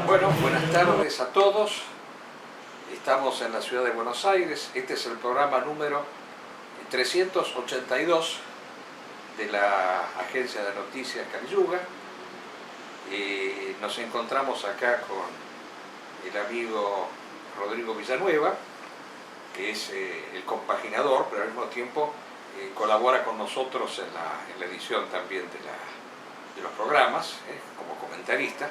Bueno, buenas tardes a todos. Estamos en la ciudad de Buenos Aires. Este es el programa número 382 de la agencia de noticias Cariuga. Nos encontramos acá con el amigo Rodrigo Villanueva, que es el compaginador, pero al mismo tiempo colabora con nosotros en la edición también de los programas, como comentarista.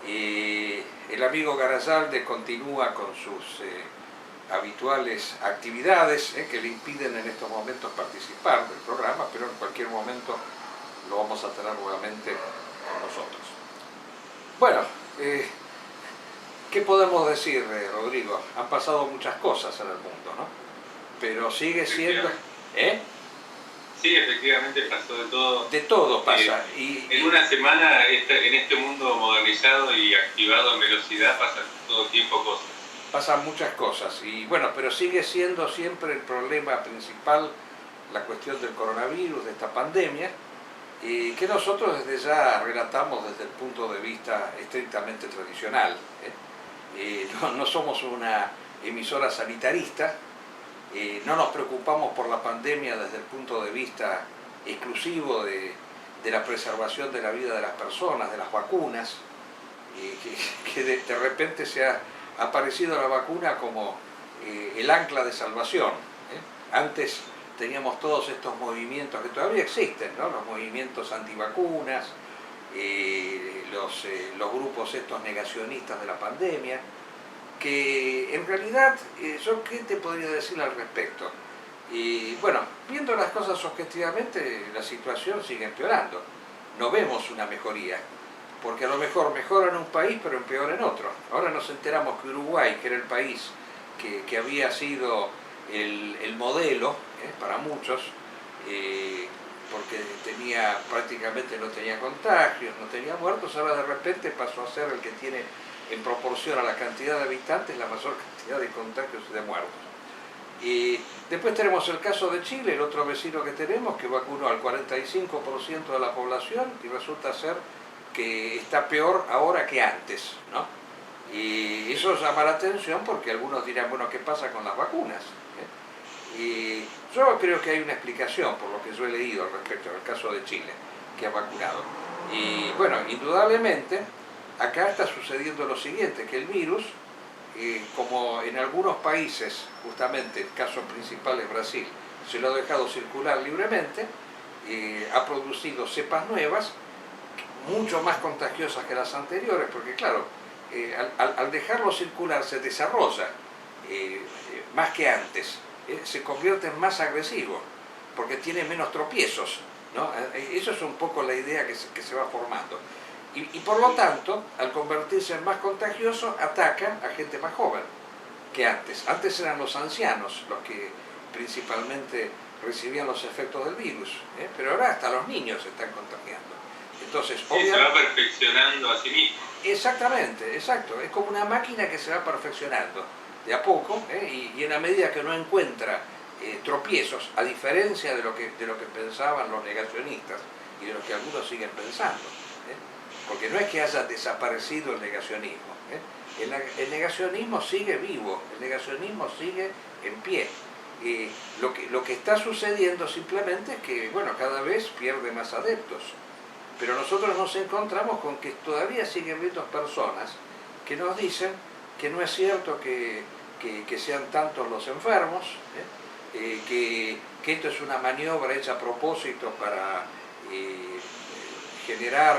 El amigo Garazalde continúa con sus habituales actividades que le impiden en estos momentos participar del programa, pero en cualquier momento lo vamos a tener nuevamente con nosotros. Bueno, ¿qué podemos decir, Rodrigo? Han pasado muchas cosas en el mundo, ¿no? Pero sigue siendo... Sí, efectivamente pasó de todo. De todo pasa. En una semana, en este mundo modernizado y activado en velocidad, pasan todo el tiempo cosas. Pasan muchas cosas. Y bueno, pero sigue siendo siempre el problema principal la cuestión del coronavirus, de esta pandemia, que nosotros desde ya relatamos desde el punto de vista estrictamente tradicional. No somos una emisora sanitarista. No nos preocupamos por la pandemia desde el punto de vista exclusivo de la preservación de la vida de las personas, de las vacunas, que de repente se ha aparecido la vacuna como el ancla de salvación. Antes teníamos todos estos movimientos que todavía existen, ¿no? Los movimientos antivacunas, los grupos estos negacionistas de la pandemia, que en realidad, ¿yo qué te podría decir al respecto? Bueno, viendo las cosas objetivamente, la situación sigue empeorando. No vemos una mejoría, porque a lo mejor mejora en un país, pero empeora en otro. Ahora nos enteramos que Uruguay, que era el país que había sido el modelo para muchos, porque prácticamente no tenía contagios, no tenía muertos, ahora de repente pasó a ser el que tiene, en proporción a la cantidad de habitantes, la mayor cantidad de contagios y de muertos. Y después tenemos el caso de Chile, el otro vecino que tenemos, que vacunó al 45% de la población y resulta ser que está peor ahora que antes, ¿no? Y eso llama la atención porque algunos dirán, bueno, ¿qué pasa con las vacunas? Y yo creo que hay una explicación por lo que yo he leído respecto al caso de Chile, que ha vacunado. Y bueno, indudablemente, acá está sucediendo lo siguiente, que el virus, como en algunos países, justamente el caso principal es Brasil, se lo ha dejado circular libremente, ha producido cepas nuevas, mucho más contagiosas que las anteriores, porque claro, al dejarlo circular se desarrolla más que antes, se convierte en más agresivo, porque tiene menos tropiezos, ¿no? Eso es un poco la idea que se va formando. Y por lo tanto, al convertirse en más contagioso, ataca a gente más joven que antes. Antes eran los ancianos los que principalmente recibían los efectos del virus, pero ahora hasta los niños se están contagiando. Entonces, se va perfeccionando a sí mismo. Exactamente, exacto. Es como una máquina que se va perfeccionando de a poco, y en la medida que no encuentra tropiezos, a diferencia de lo que pensaban los negacionistas y de lo que algunos siguen pensando. Porque no es que haya desaparecido el negacionismo. El negacionismo sigue vivo, el negacionismo sigue en pie. Lo que está sucediendo simplemente es que, bueno, cada vez pierde más adeptos. Pero nosotros nos encontramos con que todavía siguen habiendo personas que nos dicen que no es cierto que sean tantos los enfermos, que esto es una maniobra hecha a propósito para generar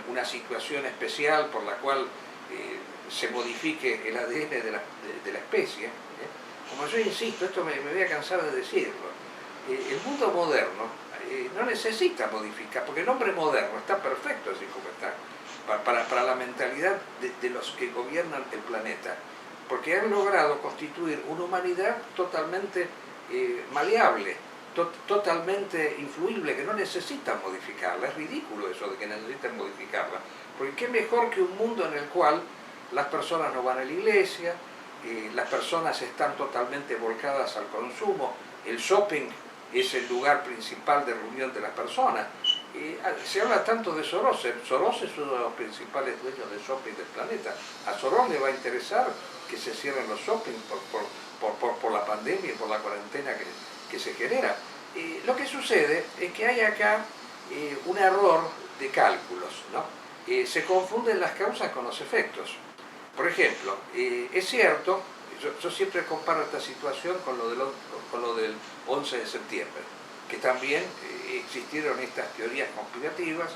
una situación especial por la cual se modifique el ADN de la especie. Como yo insisto, esto me voy a cansar de decirlo, el mundo moderno no necesita modificar, porque el hombre moderno está perfecto así como está, para la mentalidad de los que gobiernan el planeta, porque han logrado constituir una humanidad totalmente maleable, totalmente influible, que no necesitan modificarla. Es ridículo eso de que necesitan modificarla, porque qué mejor que un mundo en el cual las personas no van a la iglesia, las personas están totalmente volcadas al consumo, el shopping es el lugar principal de reunión de las personas, Se habla tanto de Soros. Soros es uno de los principales dueños de shopping del planeta. A Soros le va a interesar que se cierren los shopping por la pandemia y por la cuarentena que se genera. Lo que sucede es que hay acá un error de cálculos, ¿no? Se confunden las causas con los efectos. Por ejemplo, es cierto, yo siempre comparo esta situación con lo del 11 de septiembre, que también existieron estas teorías conspirativas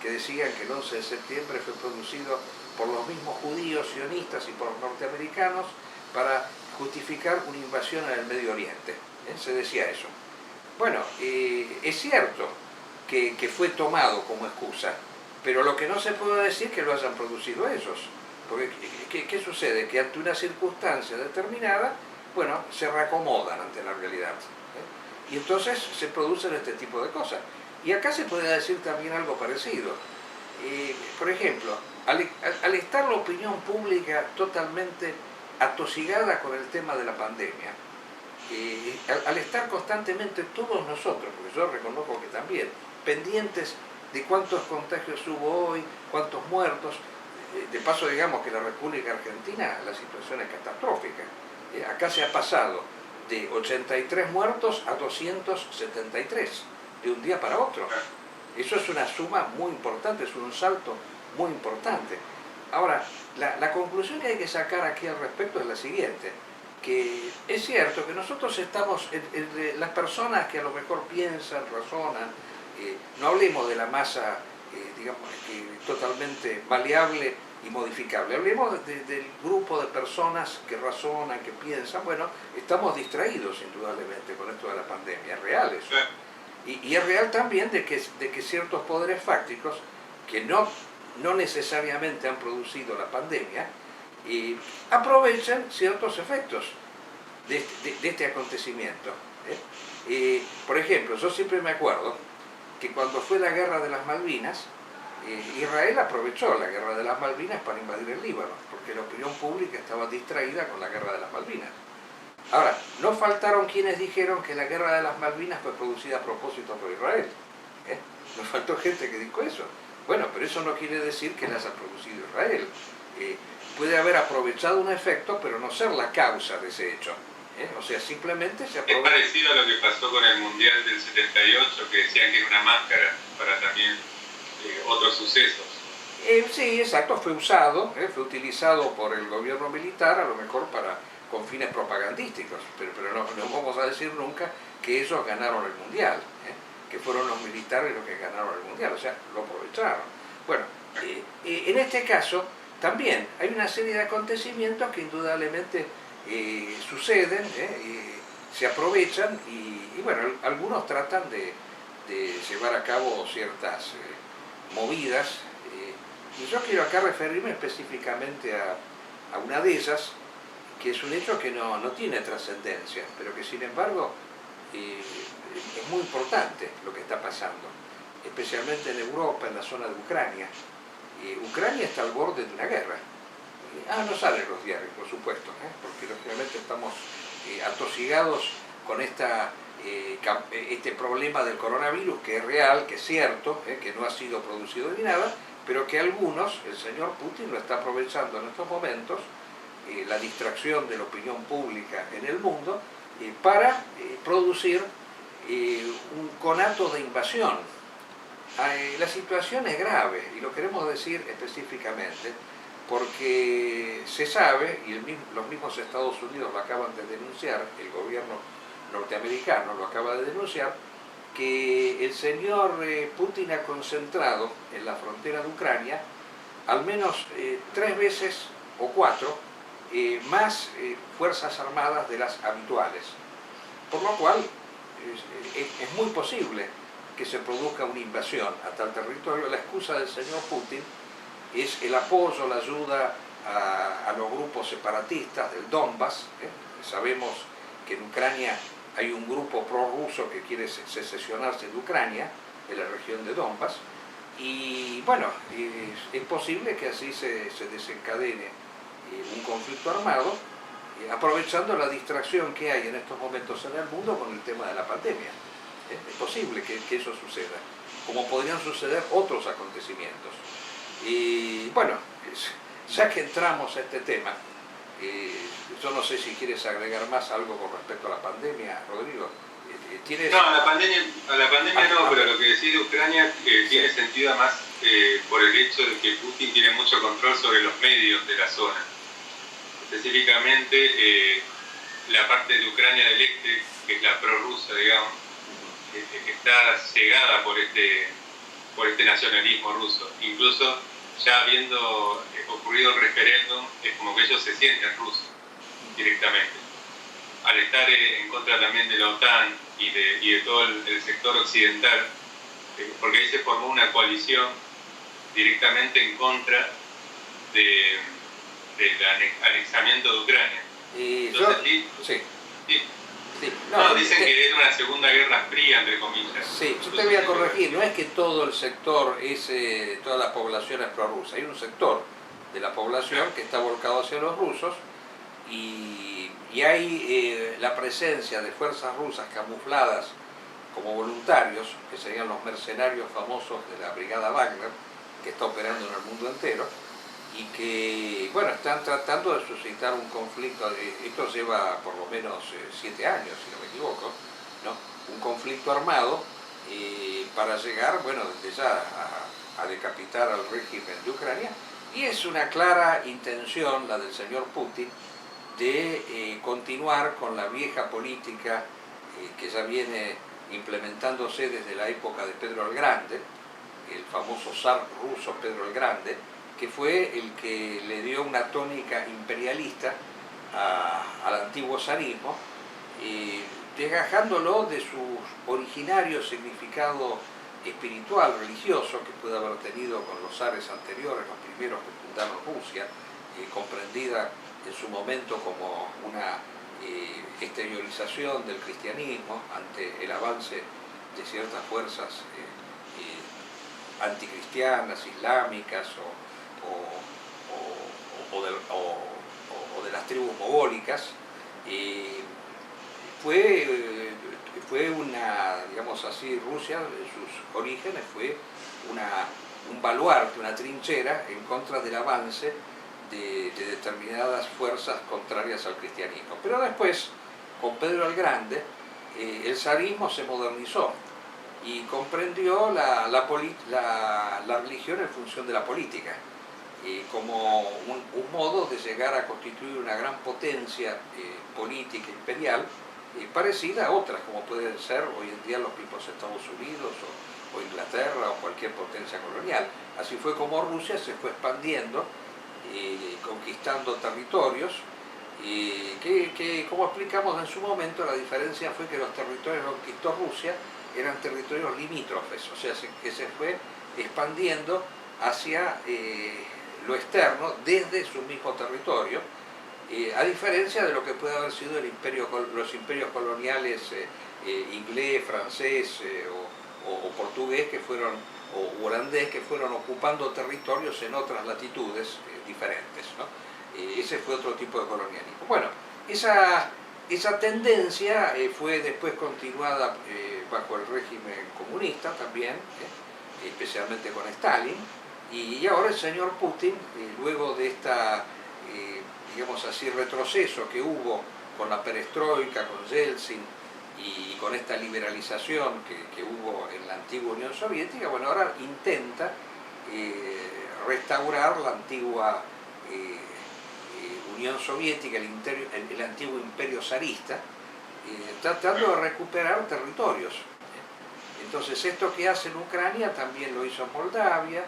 que decían que el 11 de septiembre fue producido por los mismos judíos sionistas y por los norteamericanos para justificar una invasión en el Medio Oriente. Se decía eso. Bueno, es cierto que fue tomado como excusa, pero lo que no se puede decir es que lo hayan producido ellos. Porque, ¿qué sucede? Que ante una circunstancia determinada, bueno, se reacomodan ante la realidad. Y entonces se producen este tipo de cosas. Y acá se puede decir también algo parecido. Por ejemplo, al estar la opinión pública totalmente atosigada con el tema de la pandemia, al estar constantemente todos nosotros, porque yo reconozco que también, pendientes de cuántos contagios hubo hoy, cuántos muertos, de paso digamos que en la República Argentina la situación es catastrófica. Acá se ha pasado de 83 muertos a 273, de un día para otro. Eso es una suma muy importante, es un salto muy importante. Ahora, la conclusión que hay que sacar aquí al respecto es la siguiente, que es cierto que nosotros estamos, entre las personas que a lo mejor piensan, razonan, no hablemos de la masa, digamos, totalmente maleable y modificable, hablemos del grupo de personas que razonan, que piensan. Bueno, estamos distraídos indudablemente con esto de la pandemia, es real eso. Y es real también de que ciertos poderes fácticos que no necesariamente han producido la pandemia, aprovechan ciertos efectos de este acontecimiento. Por ejemplo, yo siempre me acuerdo que cuando fue la guerra de las Malvinas, Israel aprovechó la guerra de las Malvinas para invadir el Líbano, porque la opinión pública estaba distraída con la guerra de las Malvinas. Ahora, no faltaron quienes dijeron que la guerra de las Malvinas fue producida a propósito por Israel. No faltó gente que dijo eso. Bueno, pero eso no quiere decir que la haya producido Israel. Puede haber aprovechado un efecto, pero no ser la causa de ese hecho. O sea, simplemente se aprovecha. Es parecido a lo que pasó con el Mundial del 78, que decían que era una máscara para también otros sucesos. Sí, exacto, fue usado, fue utilizado por el gobierno militar, a lo mejor con fines propagandísticos, pero no vamos a decir nunca que ellos ganaron el Mundial, que fueron los militares los que ganaron el Mundial, o sea, lo aprovecharon. Bueno, en este caso también hay una serie de acontecimientos que indudablemente suceden, se aprovechan y bueno, algunos tratan de llevar a cabo ciertas movidas, y yo quiero acá referirme específicamente a una de ellas, que es un hecho que no tiene trascendencia, pero que sin embargo es muy importante lo que está pasando, especialmente en Europa, en la zona de Ucrania. Ucrania está al borde de una guerra. No salen los diarios, por supuesto, porque lógicamente estamos atosigados con este problema del coronavirus, que es real, que es cierto, que no ha sido producido ni nada, pero que algunos, el señor Putin lo está aprovechando en estos momentos, la distracción de la opinión pública en el mundo, para producir un conato de invasión. La situación es grave, y lo queremos decir específicamente, porque se sabe, y los mismos Estados Unidos lo acaban de denunciar, el gobierno norteamericano lo acaba de denunciar, que el señor Putin ha concentrado en la frontera de Ucrania al menos 3 veces o 4 más fuerzas armadas de las habituales. Por lo cual es muy posible que se produzca una invasión a tal territorio. La excusa del señor Putin es el apoyo, la ayuda a los grupos separatistas del Donbass. Sabemos que en Ucrania hay un grupo prorruso que quiere secesionarse de Ucrania, en la región de Donbass, y bueno, es posible que así se desencadene un conflicto armado, aprovechando la distracción que hay en estos momentos en el mundo con el tema de la pandemia. Es posible que eso suceda. como podrían suceder otros acontecimientos. Y bueno, ya que entramos a este tema, yo no sé si quieres agregar más algo con respecto a la pandemia, Rodrigo. ¿Tienes... No, a la pandemia no, pero lo que decís de Ucrania tiene sentido además por el hecho de que Putin tiene mucho control sobre los medios de la zona. Específicamente la parte de Ucrania del Este, que es la prorrusa, digamos, está cegada por este nacionalismo ruso. Incluso ya habiendo ocurrido el referéndum, es como que ellos se sienten rusos directamente. Al estar en contra también de la OTAN y de todo el sector occidental, porque ahí se formó una coalición directamente en contra del anexamiento de Ucrania. Entonces, dicen que es una segunda guerra fría, entre comillas. Sí, yo te voy a corregir, no es que todo el sector, toda la población es prorrusa, hay un sector de la población que está volcado hacia los rusos y hay la presencia de fuerzas rusas camufladas como voluntarios, que serían los mercenarios famosos de la Brigada Wagner, que está operando en el mundo entero, y que, bueno, están tratando de suscitar un conflicto, esto lleva por lo menos 7 años, si no me equivoco, ¿no? Un conflicto armado para llegar, bueno, desde ya a decapitar al régimen de Ucrania, y es una clara intención, la del señor Putin, de continuar con la vieja política que ya viene implementándose desde la época de Pedro el Grande, el famoso zar ruso Pedro el Grande, que fue el que le dio una tónica imperialista al antiguo zarismo, desgajándolo de su originario significado espiritual, religioso, que puede haber tenido con los zares anteriores, los primeros que fundaron Rusia, comprendida en su momento como una exteriorización del cristianismo ante el avance de ciertas fuerzas anticristianas, islámicas o de las tribus mogólicas. Fue una, digamos así, Rusia en sus orígenes fue un baluarte, una trinchera en contra del avance de determinadas fuerzas contrarias al cristianismo. Pero después, con Pedro el Grande, el zarismo se modernizó y comprendió la religión en función de la política, como un modo de llegar a constituir una gran potencia política imperial, parecida a otras, como pueden ser hoy en día los mismos Estados Unidos o Inglaterra o cualquier potencia colonial. Así fue como Rusia se fue expandiendo, conquistando territorios, que como explicamos en su momento, la diferencia fue que los territorios que conquistó Rusia eran territorios limítrofes, o sea, que se fue expandiendo hacia lo externo desde su mismo territorio, a diferencia de lo que puede haber sido los imperios coloniales inglés, francés o portugués o holandés, que fueron ocupando territorios en otras latitudes diferentes, ¿no? Ese fue otro tipo de colonialismo. Bueno, esa tendencia fue después continuada bajo el régimen comunista también, especialmente con Stalin, y ahora el señor Putin, luego de digamos así, retroceso que hubo con la perestroika, con Yeltsin y con esta liberalización que hubo en la antigua Unión Soviética, bueno, ahora intenta restaurar la antigua Unión Soviética, el antiguo imperio zarista, tratando de recuperar territorios. Entonces, esto que hace en Ucrania también lo hizo en Moldavia,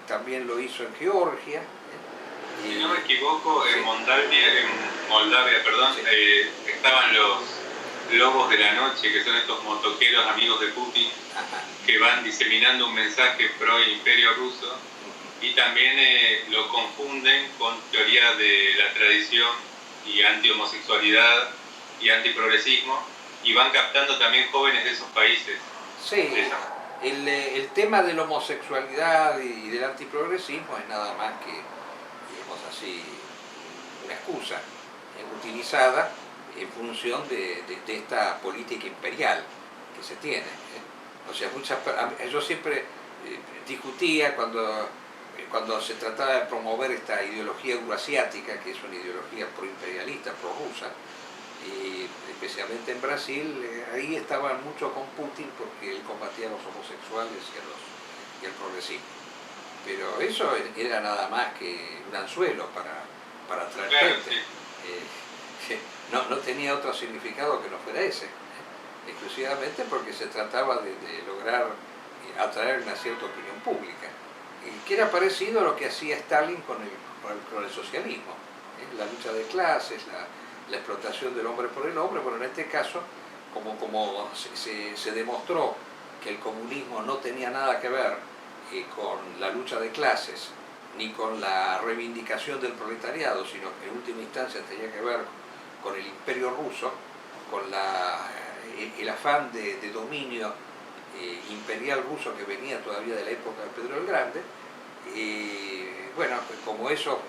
también lo hizo en Georgia. Si no me equivoco, en Moldavia, sí. Estaban los lobos de la noche, que son estos motoqueros amigos de Putin, que van diseminando un mensaje pro imperio ruso, y también lo confunden con teoría de la tradición y anti-homosexualidad y antiprogresismo, y van captando también jóvenes de esos países. Sí, el tema de la homosexualidad y del antiprogresismo es nada más que, digamos así, una excusa utilizada en función de esta política imperial que se tiene. O sea, yo siempre discutía cuando se trataba de promover esta ideología euroasiática, que es una ideología proimperialista, prorrusa, y especialmente en Brasil, ahí estaban mucho con Putin porque él combatía a los homosexuales y al progresismo. Pero eso era nada más que un anzuelo para atraer gente. No tenía otro significado que no fuera ese, exclusivamente porque se trataba de lograr atraer una cierta opinión pública, que era parecido a lo que hacía Stalin con el socialismo, la lucha de clases, la explotación del hombre por el hombre. Bueno, en este caso, como se demostró que el comunismo no tenía nada que ver con la lucha de clases, ni con la reivindicación del proletariado, sino que en última instancia tenía que ver con el imperio ruso, con el afán de dominio imperial ruso que venía todavía de la época de Pedro el Grande. Bueno, como eso,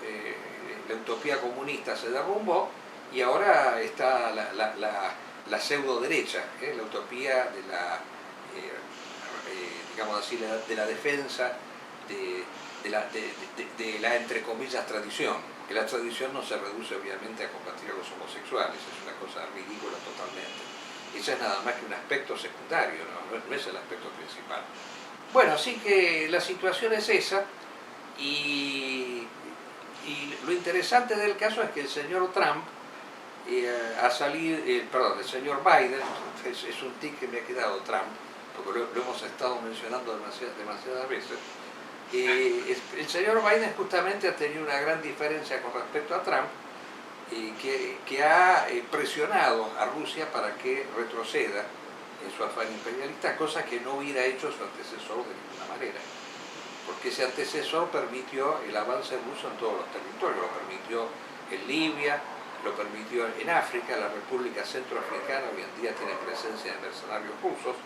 la utopía comunista se derrumbó y ahora está la pseudo derecha, la utopía de digamos así, de la defensa de la, entre comillas, tradición, que la tradición no se reduce obviamente a combatir a los homosexuales, es una cosa ridícula totalmente. Eso es nada más que un aspecto secundario, no es el aspecto principal. Bueno, así que la situación es esa, y lo interesante del caso es que el señor Trump ha salido, perdón, el señor Biden, es un tic que me ha quedado Trump, porque lo hemos estado mencionando demasiadas veces. El señor Biden justamente ha tenido una gran diferencia con respecto a Trump, que ha presionado a Rusia para que retroceda en su afán imperialista, cosa que no hubiera hecho su antecesor de ninguna manera, porque ese antecesor permitió el avance ruso en todos los territorios, lo permitió en Libia, lo permitió en África, la República Centroafricana hoy en día tiene presencia de mercenarios rusos,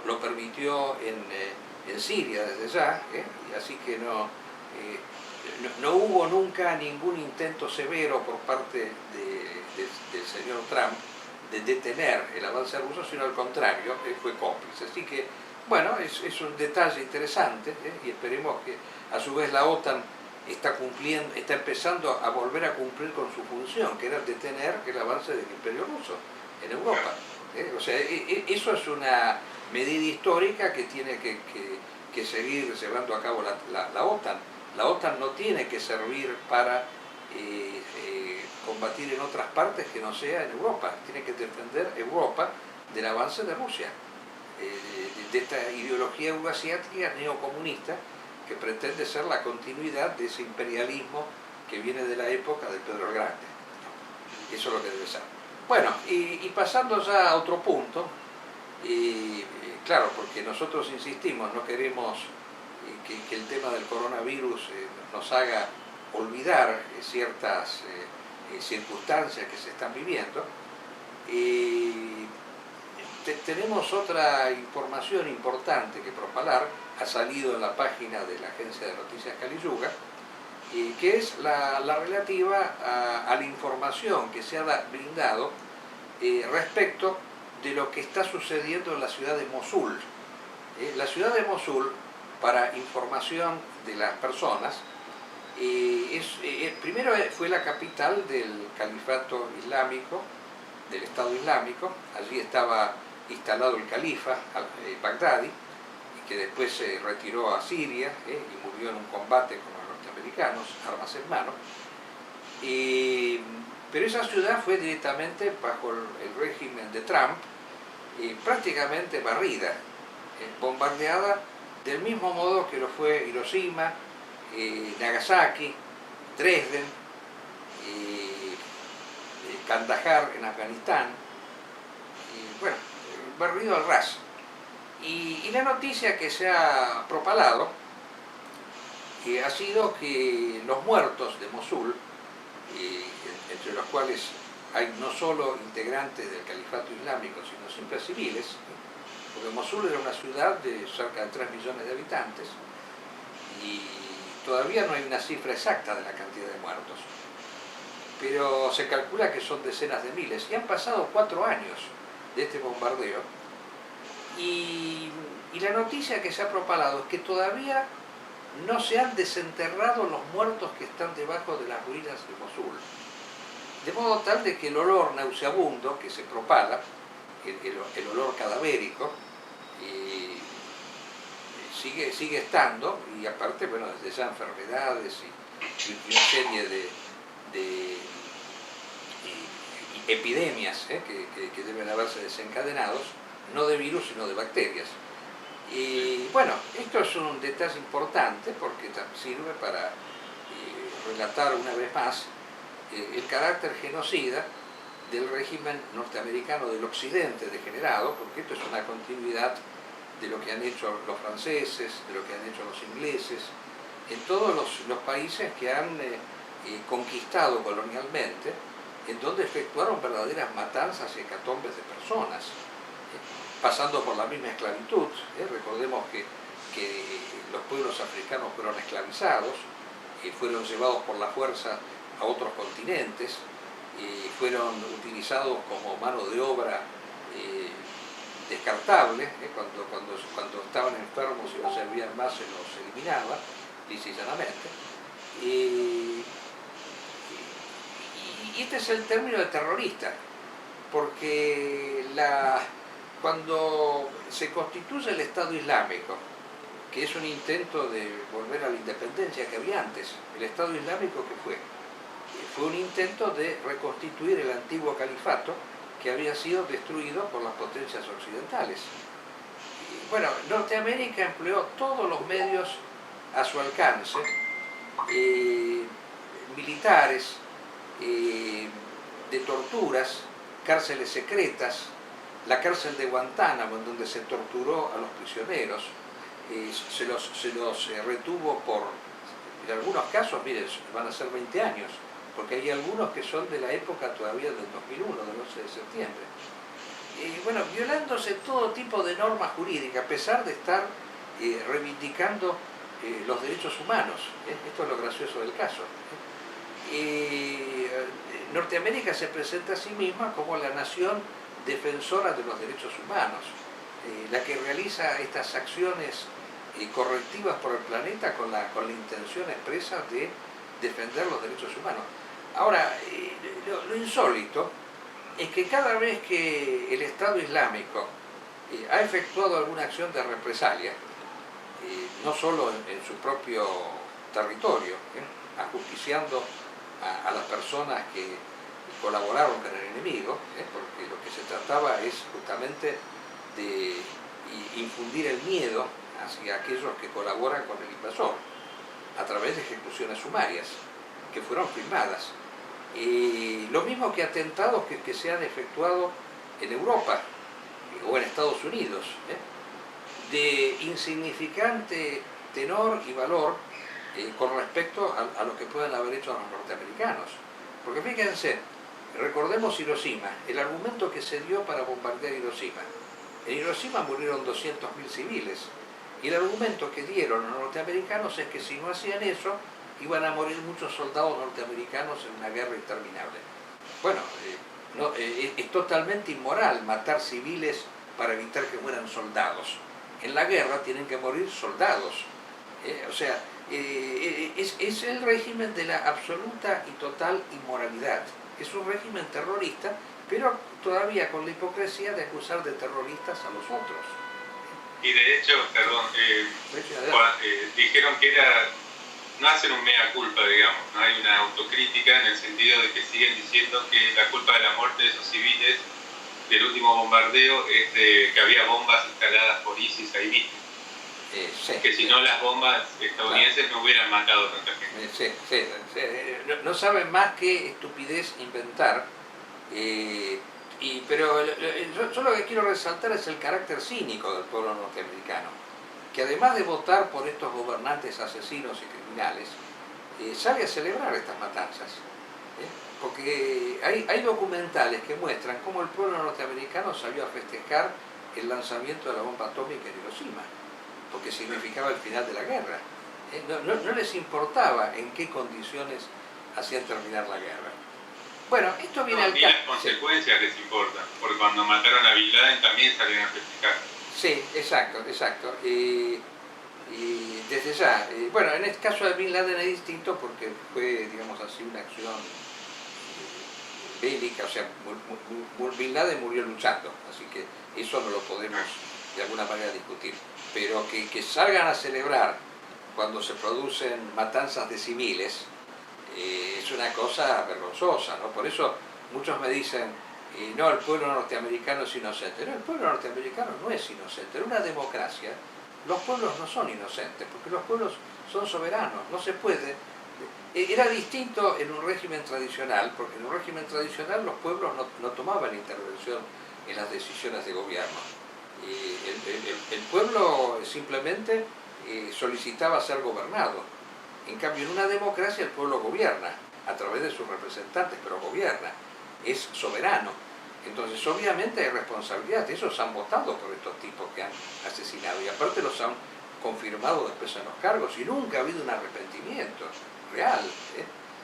lo permitió en Siria desde ya, y así que no hubo nunca ningún intento severo por parte del señor Trump de detener el avance ruso, sino al contrario, fue cómplice. Así que, bueno, es un detalle interesante, y esperemos que a su vez la OTAN está empezando a volver a cumplir con su función, que era detener el avance del imperio ruso en Europa. O sea, eso es una medida histórica que tiene que seguir llevando a cabo la OTAN. La OTAN no tiene que servir para combatir en otras partes que no sea en Europa, tiene que defender Europa del avance de Rusia, de esta ideología euroasiática neocomunista que pretende ser la continuidad de ese imperialismo que viene de la época de Pedro el Grande. Eso es lo que debe ser. Bueno, y pasando ya a otro punto, claro, porque nosotros insistimos, no queremos que el tema del coronavirus nos haga olvidar ciertas circunstancias que se están viviendo. Tenemos otra información importante que propalar, ha salido en la página de la agencia de noticias Caliyuga, que es la relativa a la información que se ha brindado respecto de lo que está sucediendo en la ciudad de Mosul. La ciudad de Mosul, para información de las personas, primero fue la capital del califato islámico, del Estado Islámico. Allí estaba instalado el califa Bagdadi, que después se retiró a Siria y murió en un combate con los norteamericanos, armas en mano. Pero esa ciudad fue directamente bajo el régimen de Trump, prácticamente barrida, bombardeada del mismo modo que lo fue Hiroshima, Nagasaki, Dresden, Kandahar en Afganistán, bueno, barrido al ras. Y la noticia que se ha propalado ha sido que los muertos de Mosul, entre los cuales hay no solo integrantes del califato islámico, sino siempre civiles, porque Mosul era una ciudad de cerca de 3 millones de habitantes, y todavía no hay una cifra exacta de la cantidad de muertos, pero se calcula que son decenas de miles, y han pasado 4 años de este bombardeo, y la noticia que se ha propalado es que todavía no se han desenterrado los muertos que están debajo de las ruinas de Mosul. De modo tal de que el olor nauseabundo que se propala, el olor cadavérico, sigue estando, y aparte, bueno, desde ya enfermedades y una serie de epidemias que deben haberse desencadenado, no de virus sino de bacterias. Y bueno, esto es un detalle importante porque sirve para relatar una vez más el carácter genocida del régimen norteamericano del occidente degenerado, porque esto es una continuidad de lo que han hecho los franceses, de lo que han hecho los ingleses, en todos los países que han conquistado colonialmente, en donde efectuaron verdaderas matanzas y hecatombes de personas, pasando por la misma esclavitud. Recordemos que los pueblos africanos fueron esclavizados, fueron llevados por la fuerza a otros continentes, fueron utilizados como mano de obra descartable, cuando estaban enfermos y no servían más se los eliminaba, lisa y llanamente. Y este es el término de terrorista, porque cuando se constituye el Estado Islámico, que es un intento de volver a la independencia que había antes, el Estado Islámico que fue un intento de reconstituir el antiguo califato que había sido destruido por las potencias occidentales. Y, bueno, Norteamérica empleó todos los medios a su alcance, militares, de torturas, cárceles secretas, la cárcel de Guantánamo, en donde se torturó a los prisioneros, se los retuvo en algunos casos, miren, van a ser 20 años, porque hay algunos que son de la época todavía del 2001, del 11 de septiembre. Bueno, violándose todo tipo de normas jurídicas, a pesar de estar reivindicando los derechos humanos. Esto es lo gracioso del caso. Norteamérica se presenta a sí misma como la nación defensora de los derechos humanos, la que realiza estas acciones correctivas por el planeta con la intención expresa de defender los derechos humanos. Ahora, lo insólito es que cada vez que el Estado Islámico ha efectuado alguna acción de represalia, no solo en su propio territorio, ajusticiando a las personas que colaboraron con el enemigo, porque lo que se trataba es justamente de infundir el miedo hacia aquellos que colaboran con el invasor, a través de ejecuciones sumarias que fueron filmadas. Lo mismo que atentados que se han efectuado en Europa o en Estados Unidos, de insignificante tenor y valor con respecto a lo que pueden haber hecho los norteamericanos. Porque fíjense, recordemos Hiroshima, el argumento que se dio para bombardear Hiroshima. En Hiroshima murieron 200.000 civiles, y el argumento que dieron los norteamericanos es que si no hacían eso, iban a morir muchos soldados norteamericanos en una guerra interminable. Bueno, es totalmente inmoral matar civiles para evitar que mueran soldados. En la guerra tienen que morir soldados. O sea, es el régimen de la absoluta y total inmoralidad. Es un régimen terrorista, pero todavía con la hipocresía de acusar de terroristas a los otros. Y de hecho, perdón, dijeron que no hacen un mea culpa, digamos, no hay una autocrítica en el sentido de que siguen diciendo que la culpa de la muerte de esos civiles del último bombardeo es de que había bombas instaladas por ISIS ahí mismo. Sí, que si no las bombas estadounidenses no hubieran matado a tanta gente. No saben más qué estupidez inventar, pero yo lo que quiero resaltar es el carácter cínico del pueblo norteamericano, que además de votar por estos gobernantes asesinos y criminales, sale a celebrar estas matanzas. Porque hay documentales que muestran cómo el pueblo norteamericano salió a festejar el lanzamiento de la bomba atómica en Hiroshima, porque significaba el final de la guerra. No les importaba en qué condiciones hacían terminar la guerra. Bueno, esto viene al caso. Y las consecuencias les importan, porque cuando mataron a Bin Laden también salieron a festejar. Sí, exacto, exacto. Y desde ya, bueno, en este caso de Bin Laden es distinto porque fue, digamos así, una acción bélica, o sea, Bin Laden murió luchando, así que eso no lo podemos de alguna manera discutir. Pero que salgan a celebrar cuando se producen matanzas de civiles es una cosa vergonzosa, ¿no? Por eso muchos me dicen, no, el pueblo norteamericano es inocente. No, el pueblo norteamericano no es inocente. En una democracia los pueblos no son inocentes, porque los pueblos son soberanos, no se puede. Era distinto en un régimen tradicional, porque en un régimen tradicional los pueblos no tomaban intervención en las decisiones de gobierno. El pueblo simplemente solicitaba ser gobernado. En cambio, en una democracia el pueblo gobierna, a través de sus representantes, pero gobierna, es soberano. Entonces, obviamente hay responsabilidad. Esos han votado por estos tipos que han asesinado y aparte los han confirmado después en los cargos y nunca ha habido un arrepentimiento real.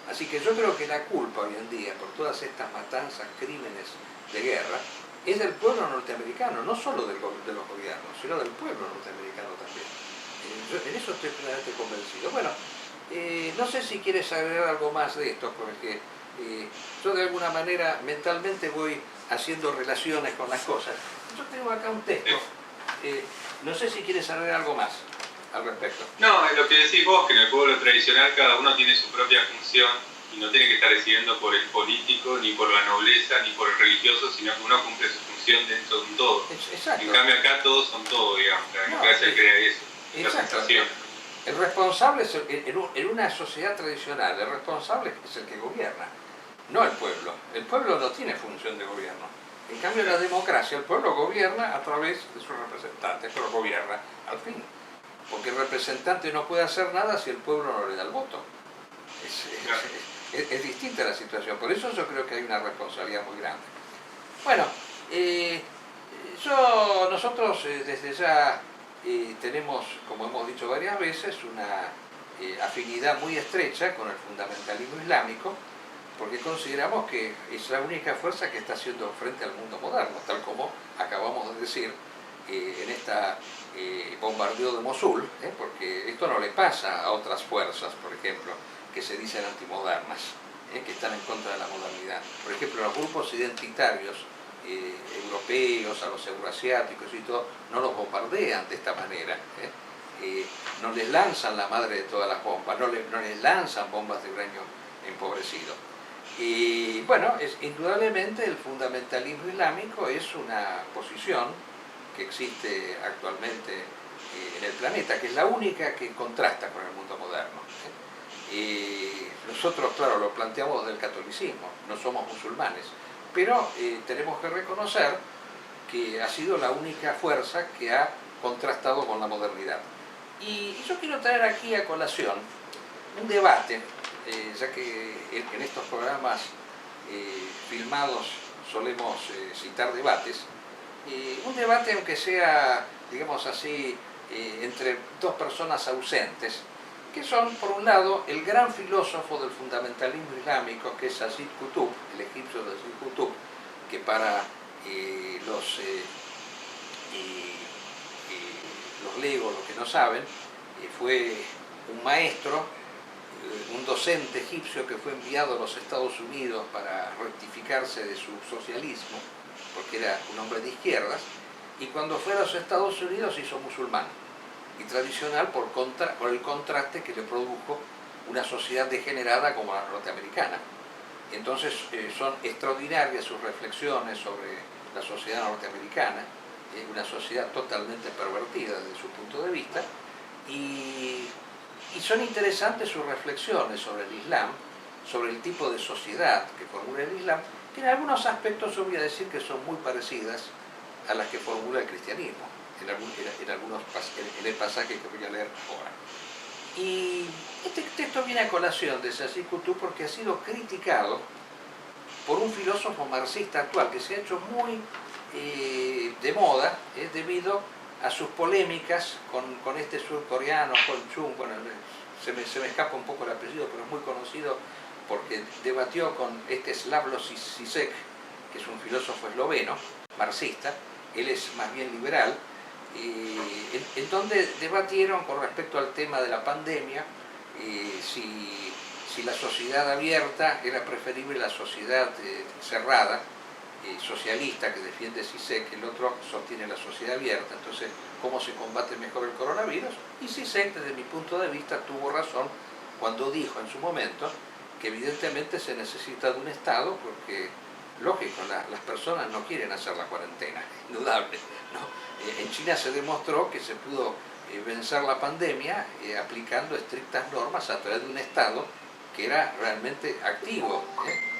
Así que yo creo que la culpa hoy en día por todas estas matanzas, crímenes de guerra, es del pueblo norteamericano, no solo de los gobiernos, sino del pueblo norteamericano también. Yo en eso estoy plenamente convencido. Bueno, no sé si quieres agregar algo más de esto, porque yo de alguna manera mentalmente voy haciendo relaciones con las cosas. Yo tengo acá un texto, no sé si quieres agregar algo más al respecto. No, es lo que decís vos, que en el pueblo tradicional cada uno tiene su propia función y no tiene que estar decidiendo por el político, ni por la nobleza, ni por el religioso, sino que uno cumple su función dentro de un todo. Exacto. En cambio acá todos son todo, digamos, la democracia crea eso, la sensación. El responsable es en una sociedad tradicional, el responsable es el que gobierna, no el pueblo. El pueblo no tiene función de gobierno. En cambio en la democracia el pueblo gobierna a través de sus representantes, pero gobierna al fin. Porque el representante no puede hacer nada si el pueblo no le da el voto. Es distinta la situación, por eso yo creo que hay una responsabilidad muy grande. Bueno, nosotros desde ya tenemos, como hemos dicho varias veces, una afinidad muy estrecha con el fundamentalismo islámico, porque consideramos que es la única fuerza que está haciendo frente al mundo moderno, tal como acabamos de decir en esta bombardeo de Mosul, porque esto no le pasa a otras fuerzas, por ejemplo, que se dicen antimodernas, que están en contra de la modernidad. Por ejemplo, los grupos identitarios europeos, a los euroasiáticos y todo, no los bombardean de esta manera. No les lanzan la madre de todas las bombas, no les lanzan bombas de uranio empobrecido. Y bueno, indudablemente el fundamentalismo islámico es una posición que existe actualmente en el planeta, que es la única que contrasta con el mundo moderno. Nosotros, claro, lo planteamos del catolicismo, no somos musulmanes, pero tenemos que reconocer que ha sido la única fuerza que ha contrastado con la modernidad. Y yo quiero traer aquí a colación un debate, ya que en estos programas filmados solemos citar debates, un debate aunque sea, digamos así, entre dos personas ausentes, que son, por un lado, el gran filósofo del fundamentalismo islámico, que es Sayyid Qutb, el egipcio Sayyid Qutb, que para los legos, los que no saben, fue un maestro, un docente egipcio que fue enviado a los Estados Unidos para rectificarse de su socialismo, porque era un hombre de izquierdas, y cuando fue a los Estados Unidos se hizo musulmán, y tradicional por el contraste que le produjo una sociedad degenerada como la norteamericana. Entonces son extraordinarias sus reflexiones sobre la sociedad norteamericana, una sociedad totalmente pervertida desde su punto de vista, y son interesantes sus reflexiones sobre el Islam, sobre el tipo de sociedad que formula el Islam, que en algunos aspectos yo voy a decir que son muy parecidas a las que formula el cristianismo, en el pasaje que voy a leer ahora. Y este texto viene a colación de Sayyid Qutb porque ha sido criticado por un filósofo marxista actual que se ha hecho muy de moda debido a sus polémicas con este surcoreano, Hong Chung, bueno, se me escapa un poco el apellido, pero es muy conocido porque debatió con este Slavoj Žižek, que es un filósofo esloveno, marxista. Él es más bien liberal, en donde debatieron con respecto al tema de la pandemia, si la sociedad abierta era preferible a la sociedad cerrada, socialista, que defiende Zizek, el otro sostiene la sociedad abierta. Entonces, ¿cómo se combate mejor el coronavirus? Y Zizek, desde mi punto de vista, tuvo razón cuando dijo en su momento que evidentemente se necesita de un Estado porque, lógico, las personas no quieren hacer la cuarentena, indudable, ¿no? En China se demostró que se pudo vencer la pandemia aplicando estrictas normas a través de un Estado que era realmente activo,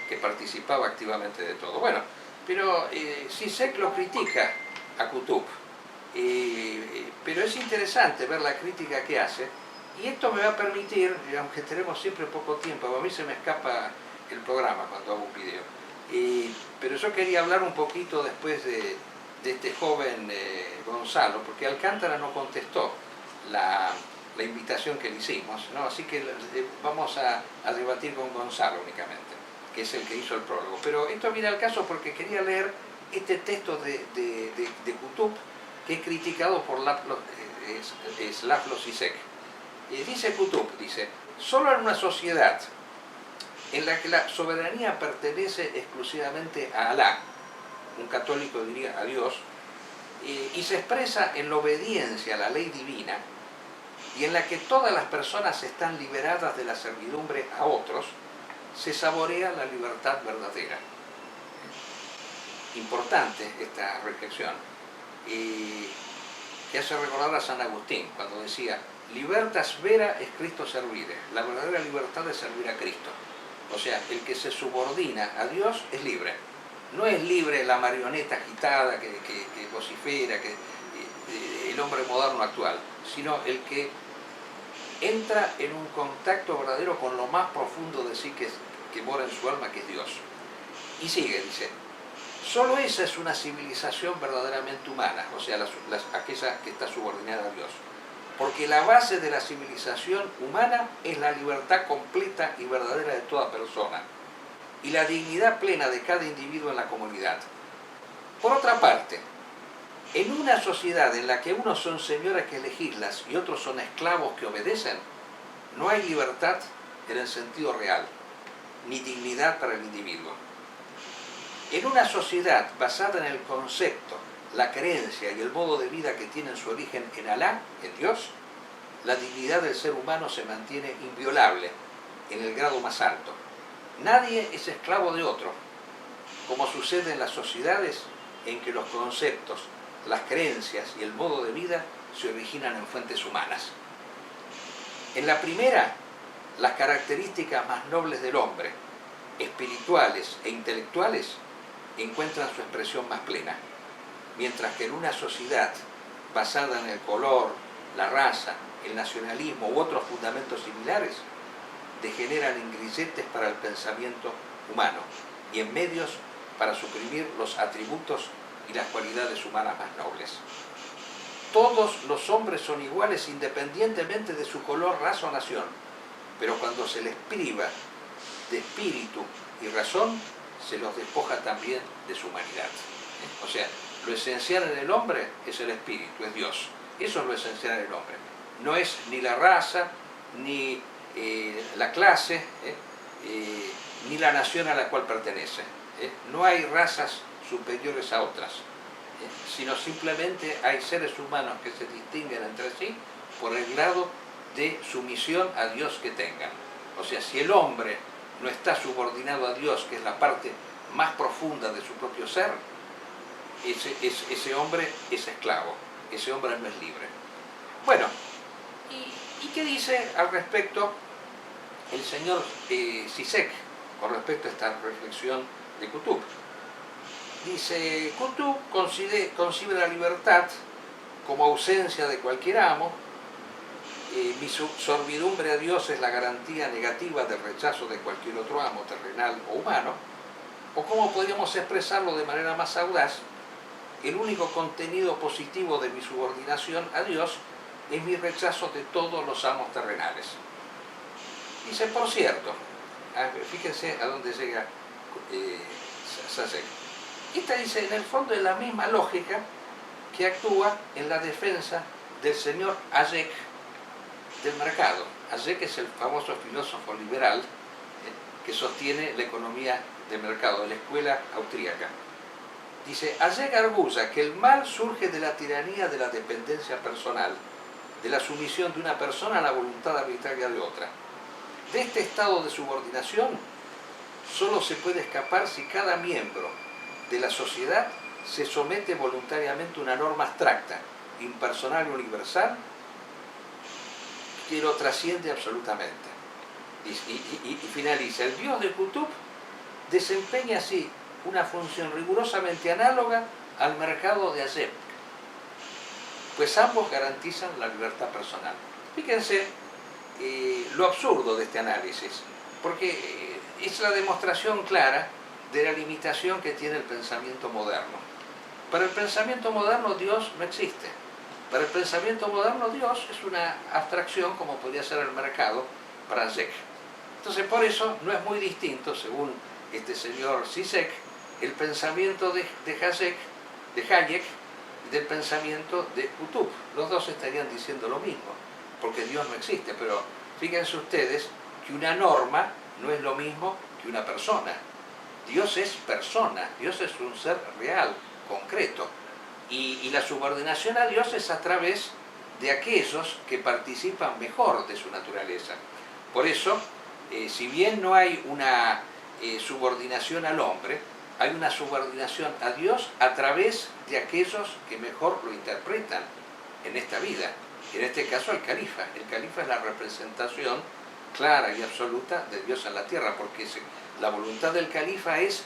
que participaba activamente de todo. Bueno, pero Zizek lo critica a Qutb, pero es interesante ver la crítica que hace, y esto me va a permitir, aunque tenemos siempre poco tiempo, a mí se me escapa el programa cuando hago un video, pero yo quería hablar un poquito después de este joven Gonzalo, porque Alcántara no contestó la invitación que le hicimos, ¿no? Así que vamos a debatir con Gonzalo únicamente, que es el que hizo el prólogo. Pero esto viene al caso porque quería leer este texto de Qutb, que es criticado por Laszlo Zizek. Dice Qutb, dice, solo en una sociedad en la que la soberanía pertenece exclusivamente a Alá, un católico diría a Dios, y se expresa en la obediencia a la ley divina, y en la que todas las personas están liberadas de la servidumbre a otros, se saborea la libertad verdadera. Importante esta reflexión, que hace recordar a San Agustín, cuando decía, libertas vera es Cristo servire, la verdadera libertad es servir a Cristo. O sea, el que se subordina a Dios es libre. No es libre la marioneta agitada que vocifera, el hombre moderno actual, sino el que entra en un contacto verdadero con lo más profundo de sí que mora en su alma, que es Dios. Y sigue, dice, solo esa es una civilización verdaderamente humana, o sea, aquella que está subordinada a Dios. Porque la base de la civilización humana es la libertad completa y verdadera de toda persona y la dignidad plena de cada individuo en la comunidad. Por otra parte, en una sociedad en la que unos son señores que legislan y otros son esclavos que obedecen, no hay libertad en el sentido real, ni dignidad para el individuo. En una sociedad basada en el concepto, la creencia y el modo de vida que tienen su origen en Alá, en Dios, la dignidad del ser humano se mantiene inviolable en el grado más alto. Nadie es esclavo de otro, como sucede en las sociedades en que los conceptos, las creencias y el modo de vida se originan en fuentes humanas. En la primera, las características más nobles del hombre, espirituales e intelectuales, encuentran su expresión más plena, mientras que en una sociedad basada en el color, la raza, el nacionalismo u otros fundamentos similares, degeneran en grilletes para el pensamiento humano y en medios para suprimir los atributos y las cualidades humanas más nobles. Todos los hombres son iguales independientemente de su color, raza o nación, pero cuando se les priva de espíritu y razón, se los despoja también de su humanidad. O sea, lo esencial en el hombre es el espíritu, es Dios. Eso es lo esencial en el hombre. No es ni la raza, ni la clase, ni la nación a la cual pertenece. No hay razas superiores a otras, sino simplemente hay seres humanos que se distinguen entre sí por el grado de sumisión a Dios que tengan. O sea, si el hombre no está subordinado a Dios, que es la parte más profunda de su propio ser, ese hombre es esclavo, ese hombre no es libre. Bueno, ¿y qué dice al respecto el señor Zizek con respecto a esta reflexión de Qutb? Dice, Qutb concibe la libertad como ausencia de cualquier amo, mi servidumbre a Dios es la garantía negativa del rechazo de cualquier otro amo terrenal o humano, o como podríamos expresarlo de manera más audaz, el único contenido positivo de mi subordinación a Dios es mi rechazo de todos los amos terrenales. Dice, por cierto, fíjense a dónde llega Zizek. Esta dice, en el fondo es la misma lógica que actúa en la defensa del señor Hayek del mercado. Hayek es el famoso filósofo liberal que sostiene la economía de mercado, de la escuela austríaca. Dice, Hayek arguya que el mal surge de la tiranía de la dependencia personal, de la sumisión de una persona a la voluntad arbitraria de otra. De este estado de subordinación solo se puede escapar si cada miembro de la sociedad se somete voluntariamente a una norma abstracta, impersonal y universal, que lo trasciende absolutamente. Y finaliza, el dios de Qutb desempeña así una función rigurosamente análoga al mercado de Hayek, pues ambos garantizan la libertad personal. Fíjense lo absurdo de este análisis, porque es la demostración clara de la limitación que tiene el pensamiento moderno. Para el pensamiento moderno Dios no existe. Para el pensamiento moderno Dios es una abstracción como podría ser el mercado para Hayek. Entonces por eso no es muy distinto, según este señor Zizek, el pensamiento de Hayek del pensamiento de Qutb. Los dos estarían diciendo lo mismo, porque Dios no existe, pero fíjense ustedes que una norma no es lo mismo que una persona. Dios es persona, Dios es un ser real, concreto, y la subordinación a Dios es a través de aquellos que participan mejor de su naturaleza. Por eso, si bien no hay una subordinación al hombre, hay una subordinación a Dios a través de aquellos que mejor lo interpretan en esta vida. En este caso el califa. El califa es la representación clara y absoluta de Dios en la tierra, porque la voluntad del califa es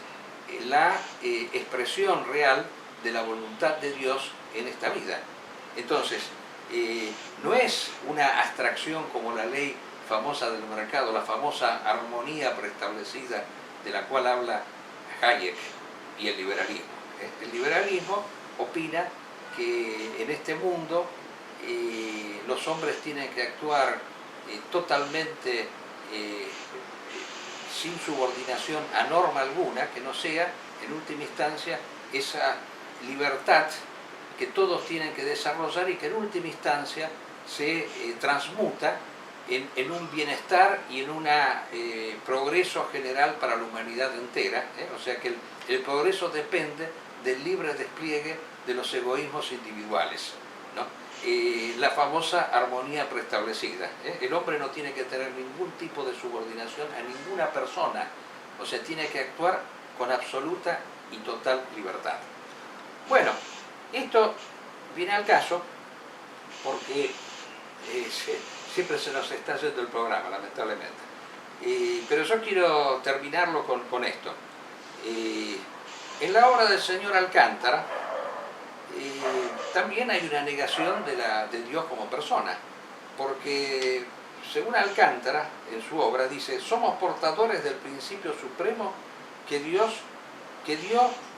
la expresión real de la voluntad de Dios en esta vida. Entonces, no es una abstracción como la ley famosa del mercado, la famosa armonía preestablecida de la cual habla Hayek y el liberalismo. El liberalismo opina que en este mundo los hombres tienen que actuar totalmente sin subordinación a norma alguna, que no sea, en última instancia, esa libertad que todos tienen que desarrollar y que en última instancia se transmuta en un bienestar y en un progreso general para la humanidad entera. O sea que el progreso depende del libre despliegue de los egoísmos individuales, ¿no? La famosa armonía preestablecida. El hombre no tiene que tener ningún tipo de subordinación a ninguna persona, o sea, tiene que actuar con absoluta y total libertad. Bueno, esto viene al caso porque siempre se nos está yendo el programa, lamentablemente. Pero yo quiero terminarlo con esto. En la obra del señor Alcántara también hay una negación de Dios como persona, porque según Alcántara, en su obra, dice: somos portadores del principio supremo que dio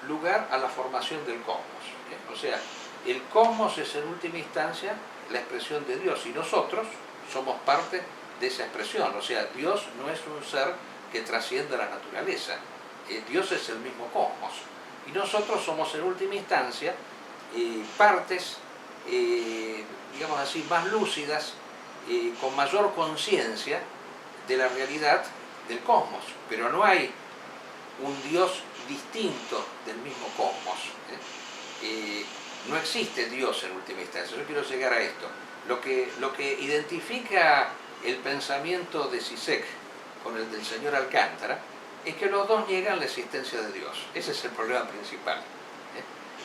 lugar a la formación del cosmos. O sea, el cosmos es en última instancia la expresión de Dios y nosotros somos parte de esa expresión. O sea, Dios no es un ser que trasciende la naturaleza. Dios es el mismo cosmos. Y nosotros somos en última instancia partes, digamos así, más lúcidas, con mayor conciencia de la realidad del cosmos. Pero no hay un Dios distinto del mismo cosmos. No existe Dios en última instancia. Yo quiero llegar a esto. Lo que identifica el pensamiento de Zizek con el del señor Alcántara es que los dos niegan la existencia de Dios. Ese es el problema principal.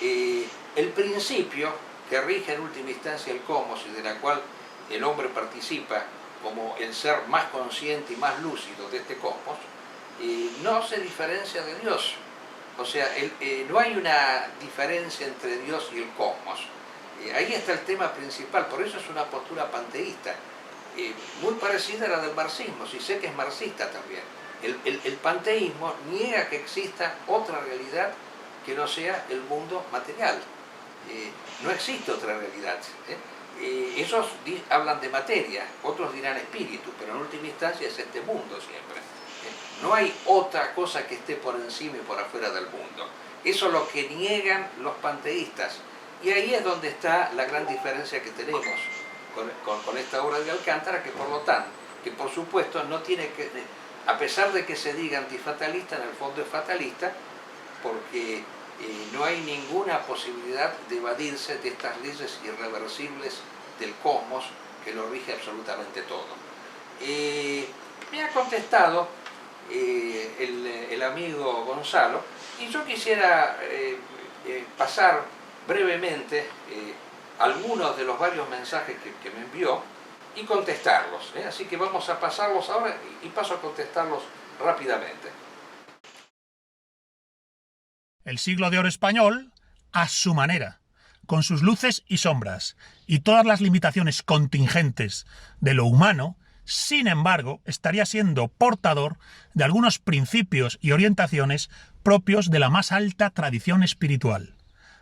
El principio que rige en última instancia el cosmos y de la cual el hombre participa como el ser más consciente y más lúcido de este cosmos, no se diferencia de Dios. O sea, no hay una diferencia entre Dios y el cosmos. Ahí está el tema principal, por eso es una postura panteísta, muy parecida a la del marxismo. Si sé que es marxista también. El panteísmo niega que exista otra realidad que no sea el mundo material. No existe otra realidad. Ellos hablan de materia, otros dirán espíritu, pero en última instancia es este mundo siempre. No hay otra cosa que esté por encima y por afuera del mundo. Eso es lo que niegan los panteístas. Y ahí es donde está la gran diferencia que tenemos con esta obra de Alcántara, que por supuesto no tiene que, a pesar de que se diga antifatalista, en el fondo es fatalista, porque no hay ninguna posibilidad de evadirse de estas leyes irreversibles del cosmos que lo rige absolutamente todo. Me ha contestado el amigo Gonzalo, y yo quisiera pasar brevemente algunos de los varios mensajes que me envió y contestarlos, así que vamos a pasarlos ahora y paso a contestarlos rápidamente. El siglo de oro español, a su manera, con sus luces y sombras, y todas las limitaciones contingentes de lo humano, sin embargo, estaría siendo portador de algunos principios y orientaciones propios de la más alta tradición espiritual.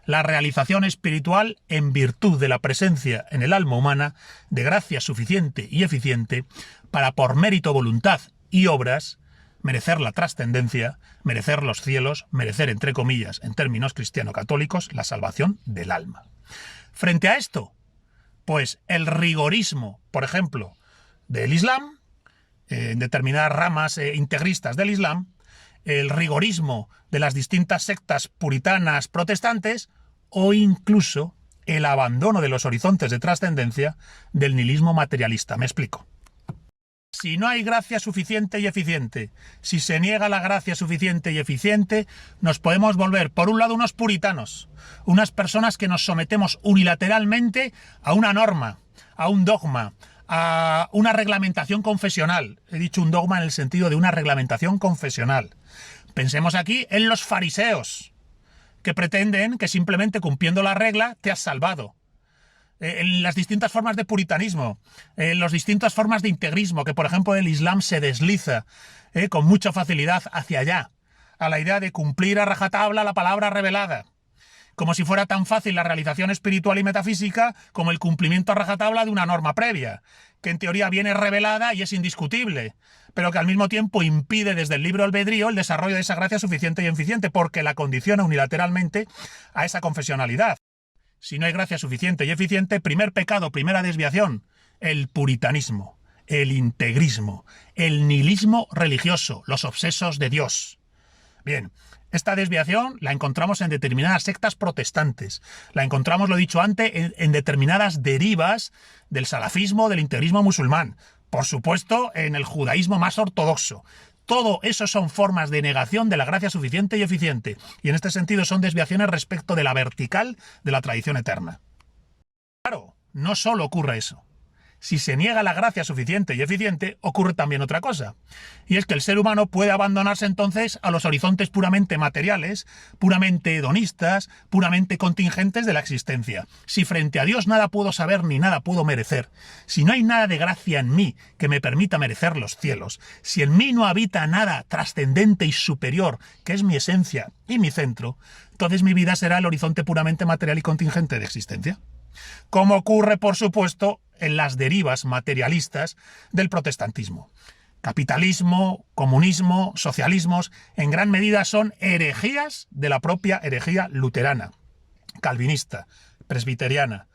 La realización espiritual en virtud de la presencia en el alma humana de gracia suficiente y eficiente para, por mérito, voluntad y obras, merecer la trascendencia, merecer los cielos, merecer, entre comillas, en términos cristiano-católicos, la salvación del alma. Frente a esto, pues el rigorismo, por ejemplo, del Islam, en determinadas ramas integristas del Islam, el rigorismo de las distintas sectas puritanas protestantes, o incluso el abandono de los horizontes de trascendencia del nihilismo materialista. Me explico. Si no hay gracia suficiente y eficiente, si se niega la gracia suficiente y eficiente, nos podemos volver, por un lado, unos puritanos, unas personas que nos sometemos unilateralmente a una norma, a un dogma, a una reglamentación confesional. He dicho un dogma en el sentido de una reglamentación confesional. Pensemos aquí en los fariseos, que pretenden que simplemente cumpliendo la regla te has salvado. En las distintas formas de puritanismo, en las distintas formas de integrismo, que por ejemplo el Islam se desliza con mucha facilidad hacia allá, a la idea de cumplir a rajatabla la palabra revelada, como si fuera tan fácil la realización espiritual y metafísica como el cumplimiento a rajatabla de una norma previa, que en teoría viene revelada y es indiscutible, pero que al mismo tiempo impide desde el libre albedrío el desarrollo de esa gracia suficiente y eficiente, porque la condiciona unilateralmente a esa confesionalidad. Si no hay gracia suficiente y eficiente, primer pecado, primera desviación, el puritanismo, el integrismo, el nihilismo religioso, los obsesos de Dios. Bien, esta desviación la encontramos en determinadas sectas protestantes, la encontramos, lo he dicho antes, en determinadas derivas del salafismo, del integrismo musulmán, por supuesto en el judaísmo más ortodoxo. Todo eso son formas de negación de la gracia suficiente y eficiente, y en este sentido son desviaciones respecto de la vertical de la tradición eterna. Claro, no solo ocurre eso. Si se niega la gracia suficiente y eficiente, ocurre también otra cosa, y es que el ser humano puede abandonarse entonces a los horizontes puramente materiales, puramente hedonistas, puramente contingentes de la existencia. Si frente a Dios nada puedo saber ni nada puedo merecer, si no hay nada de gracia en mí que me permita merecer los cielos, si en mí no habita nada trascendente y superior, que es mi esencia y mi centro, entonces mi vida será el horizonte puramente material y contingente de existencia. Como ocurre, por supuesto, en las derivas materialistas del protestantismo. Capitalismo, comunismo, socialismos, en gran medida son herejías de la propia herejía luterana, calvinista, presbiteriana,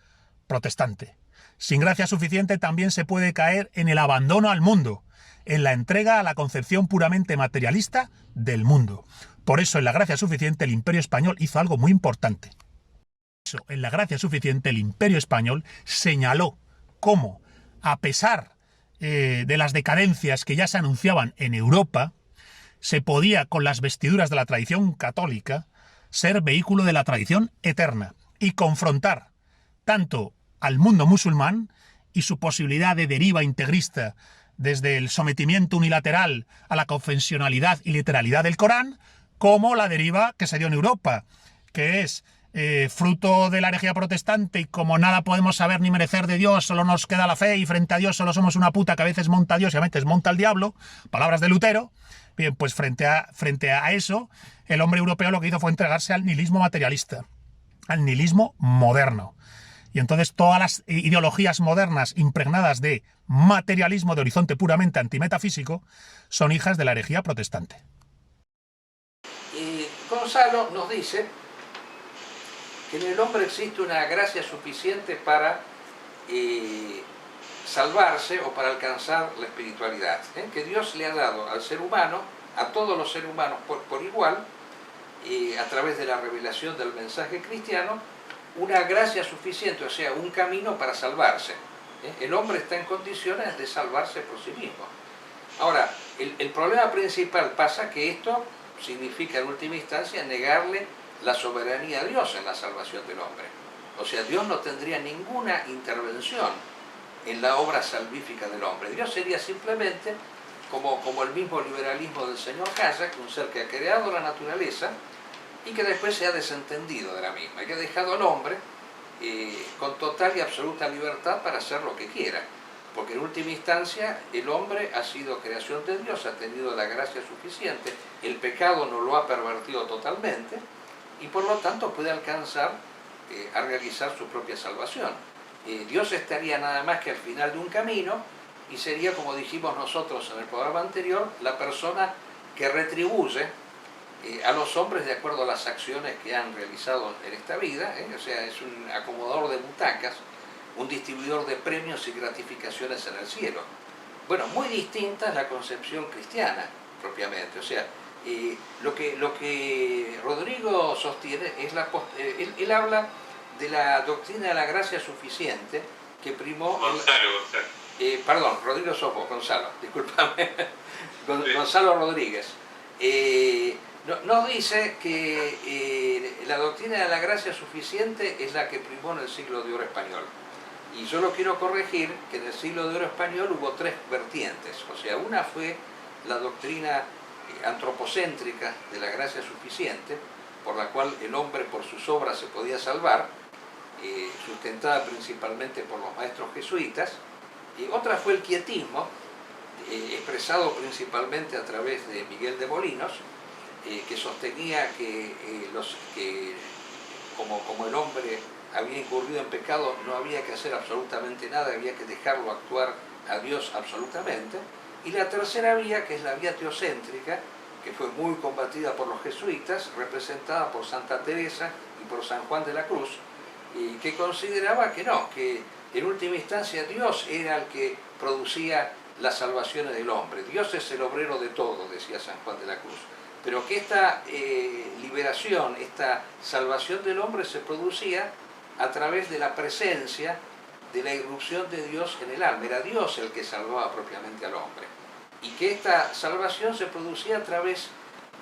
protestante. Sin gracia suficiente también se puede caer en el abandono al mundo, en la entrega a la concepción puramente materialista del mundo. Por eso, en la gracia suficiente, el Imperio Español hizo algo muy importante. En la gracia suficiente, el Imperio Español señaló cómo, a pesar de las decadencias que ya se anunciaban en Europa, se podía, con las vestiduras de la tradición católica, ser vehículo de la tradición eterna y confrontar tanto al mundo musulmán y su posibilidad de deriva integrista desde el sometimiento unilateral a la confesionalidad y literalidad del Corán, como la deriva que se dio en Europa, que es fruto de la herejía protestante, y como nada podemos saber ni merecer de Dios, solo nos queda la fe, y frente a Dios solo somos una puta que a veces monta a Dios y a veces monta al diablo, palabras de Lutero. Bien, pues frente a eso, el hombre europeo lo que hizo fue entregarse al nihilismo materialista, al nihilismo moderno. Y entonces todas las ideologías modernas impregnadas de materialismo de horizonte puramente antimetafísico son hijas de la herejía protestante. Y Gonzalo nos dice que en el hombre existe una gracia suficiente para salvarse o para alcanzar la espiritualidad, que Dios le ha dado al ser humano, a todos los seres humanos por igual, a través de la revelación del mensaje cristiano, una gracia suficiente, o sea, un camino para salvarse. El hombre está en condiciones de salvarse por sí mismo. Ahora, el problema principal pasa que esto significa en última instancia negarle la soberanía a Dios en la salvación del hombre. O sea, Dios no tendría ninguna intervención en la obra salvífica del hombre. Dios sería simplemente, como el mismo liberalismo del señor Hayek, un ser que ha creado la naturaleza y que después se ha desentendido de la misma, y que ha dejado al hombre con total y absoluta libertad para hacer lo que quiera. Porque en última instancia el hombre ha sido creación de Dios, ha tenido la gracia suficiente, el pecado no lo ha pervertido totalmente y por lo tanto puede alcanzar a realizar su propia salvación. Dios estaría nada más que al final de un camino y sería, como dijimos nosotros en el programa anterior, la persona que retribuye a los hombres de acuerdo a las acciones que han realizado en esta vida, o sea, es un acomodador de butacas, un distribuidor de premios y gratificaciones en el cielo. Bueno, muy distinta es la concepción cristiana, propiamente. O sea, lo que Rodrigo sostiene es él habla de la doctrina de la gracia suficiente que primó... Perdón, Rodrigo Sopo, Gonzalo, discúlpame. Gonzalo Rodríguez. Nos dice que la doctrina de la gracia suficiente es la que primó en el siglo de oro español. Y yo lo quiero corregir, que en el siglo de oro español hubo tres vertientes. O sea, una fue la doctrina antropocéntrica de la gracia suficiente, por la cual el hombre por sus obras se podía salvar, sustentada principalmente por los maestros jesuitas. Y otra fue el quietismo, expresado principalmente a través de Miguel de Molinos, que sostenía que como el hombre había incurrido en pecado, no había que hacer absolutamente nada, había que dejarlo actuar a Dios absolutamente. Y la tercera vía, que es la vía teocéntrica, que fue muy combatida por los jesuitas, representada por Santa Teresa y por San Juan de la Cruz, que consideraba que no, que en última instancia Dios era el que producía las salvaciones del hombre. Dios es el obrero de todo, decía San Juan de la Cruz. Pero que esta liberación, esta salvación del hombre se producía a través de la presencia, de la irrupción de Dios en el alma. Era Dios el que salvaba propiamente al hombre. Y que esta salvación se producía a través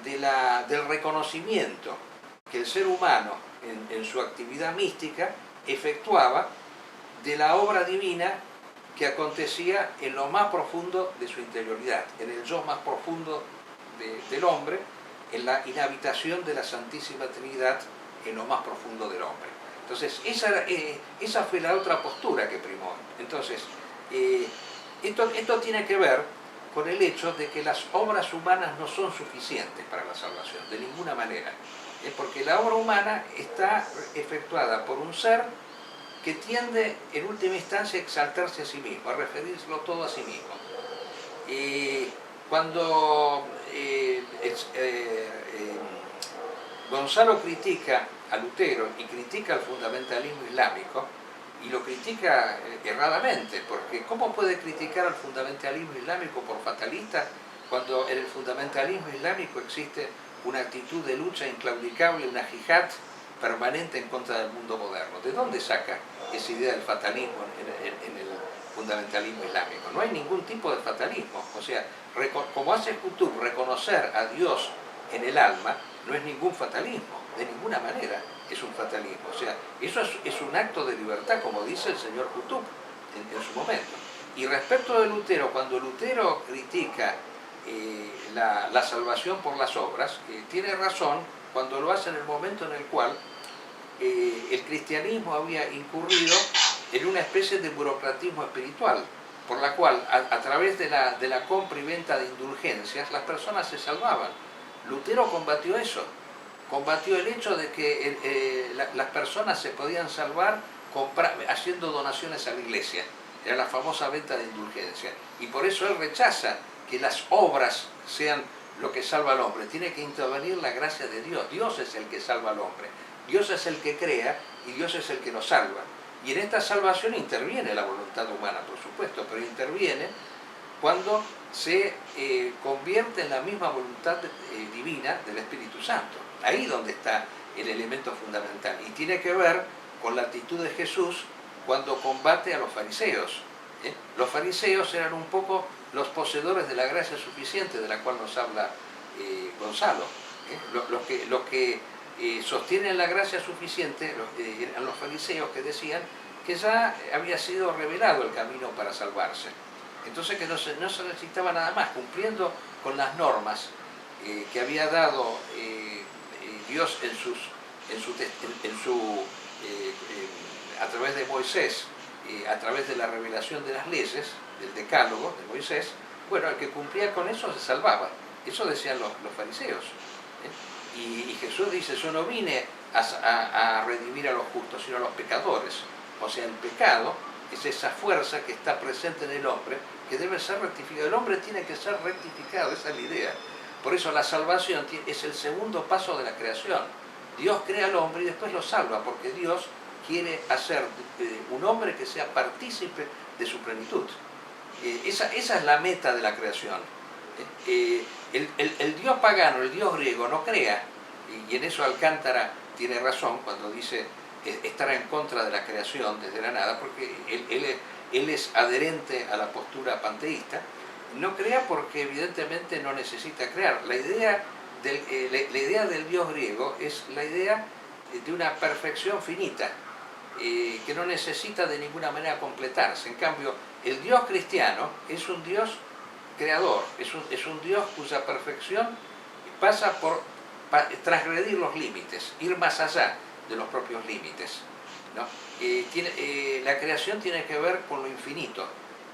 del reconocimiento que el ser humano, en su actividad mística, efectuaba de la obra divina que acontecía en lo más profundo de su interioridad, en el yo más profundo del hombre, en la inhabitación de la Santísima Trinidad en lo más profundo del hombre. Entonces, esa fue la otra postura que primó. Entonces, esto tiene que ver con el hecho de que las obras humanas no son suficientes para la salvación, de ninguna manera. Porque la obra humana está efectuada por un ser que tiende en última instancia a exaltarse a sí mismo, a referírselo todo a sí mismo. Cuando Gonzalo critica a Lutero y critica el fundamentalismo islámico, y lo critica erradamente, porque ¿cómo puede criticar al fundamentalismo islámico por fatalista cuando en el fundamentalismo islámico existe una actitud de lucha inclaudicable, una jihad permanente en contra del mundo moderno? ¿De dónde saca esa idea del fatalismo en el fundamentalismo islámico? No hay ningún tipo de fatalismo. O sea, como hace Qutb, reconocer a Dios en el alma no es ningún fatalismo, de ninguna manera es un fatalismo. O sea, eso es un acto de libertad, como dice el señor Qutb en su momento. Y respecto de Lutero, cuando Lutero critica la salvación por las obras, tiene razón cuando lo hace en el momento en el cual el cristianismo había incurrido en una especie de burocratismo espiritual, por la cual a través de la compra y venta de indulgencias las personas se salvaban. Lutero combatió eso, combatió el hecho de que las personas se podían salvar haciendo donaciones a la iglesia. Era la famosa venta de indulgencia. Y por eso él rechaza que las obras sean lo que salva al hombre. Tiene que intervenir la gracia de Dios. Dios es el que salva al hombre. Dios es el que crea y Dios es el que nos salva. Y en esta salvación interviene la voluntad humana, por supuesto, pero interviene cuando se convierte en la misma voluntad divina del Espíritu Santo. Ahí donde está el elemento fundamental. Y tiene que ver con la actitud de Jesús cuando combate a los fariseos. Los fariseos eran un poco los poseedores de la gracia suficiente, de la cual nos habla Gonzalo. Los que sostienen la gracia suficiente eran los fariseos, que decían que ya había sido revelado el camino para salvarse. Entonces que no se necesitaba nada más, cumpliendo con las normas que había dado Dios a través de Moisés, a través de la revelación de las leyes, del decálogo de Moisés. Bueno, el que cumplía con eso se salvaba. Eso decían los fariseos. Y Jesús dice, yo no vine a redimir a los justos, sino a los pecadores. O sea, el pecado es esa fuerza que está presente en el hombre, que debe ser rectificado. El hombre tiene que ser rectificado, esa es la idea. Por eso la salvación es el segundo paso de la creación. Dios crea al hombre y después lo salva, porque Dios quiere hacer un hombre que sea partícipe de su plenitud. Esa es la meta de la creación. El Dios pagano, el Dios griego, no crea, y en eso Alcántara tiene razón cuando dice estar en contra de la creación desde la nada, porque él es adherente a la postura panteísta. No crea porque evidentemente no necesita crear. La idea del Dios griego es la idea de una perfección finita, que no necesita de ninguna manera completarse. En cambio, el Dios cristiano es un Dios creador, es un Dios cuya perfección pasa por transgredir los límites, ir más allá de los propios límites, ¿no? La creación tiene que ver con lo infinito.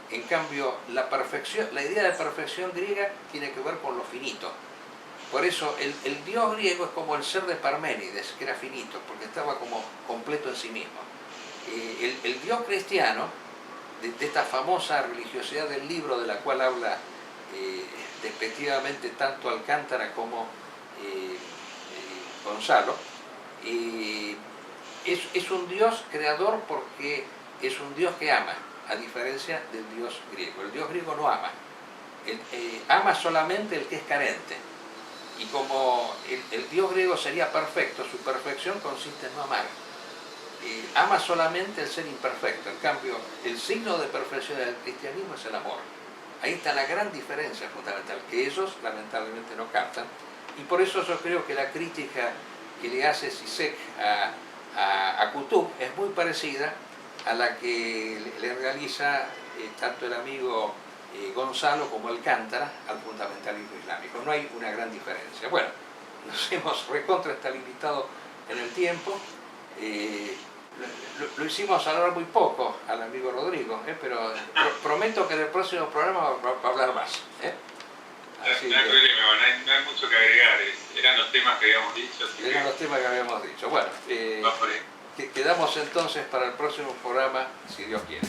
En cambio, la idea de perfección griega tiene que ver con lo finito. Por eso el Dios griego es como el ser de Parménides, que era finito, porque estaba como completo en sí mismo. El Dios cristiano, de esta famosa religiosidad del libro, de la cual habla despectivamente tanto Alcántara como Gonzalo, es un Dios creador porque es un Dios que ama, a diferencia del Dios griego. El Dios griego no ama. Ama solamente el que es carente. Y como el Dios griego sería perfecto, su perfección consiste en no amar. Ama solamente el ser imperfecto. En cambio, el signo de perfección del cristianismo es el amor. Ahí está la gran diferencia fundamental, que ellos lamentablemente no captan. Y por eso yo creo que la crítica que le hace Zizek a Qutb es muy parecida a la que le realiza tanto el amigo Gonzalo como Alcántara al fundamentalismo islámico. No hay una gran diferencia. Bueno, nos hemos limitado en el tiempo. Lo hicimos hablar muy poco al amigo Rodrigo, pero prometo que en el próximo programa va a hablar más. No hay problema, no hay mucho que agregar, eran los temas que habíamos dicho. Eran los temas que habíamos dicho. Bueno, quedamos entonces para el próximo programa, si Dios quiere.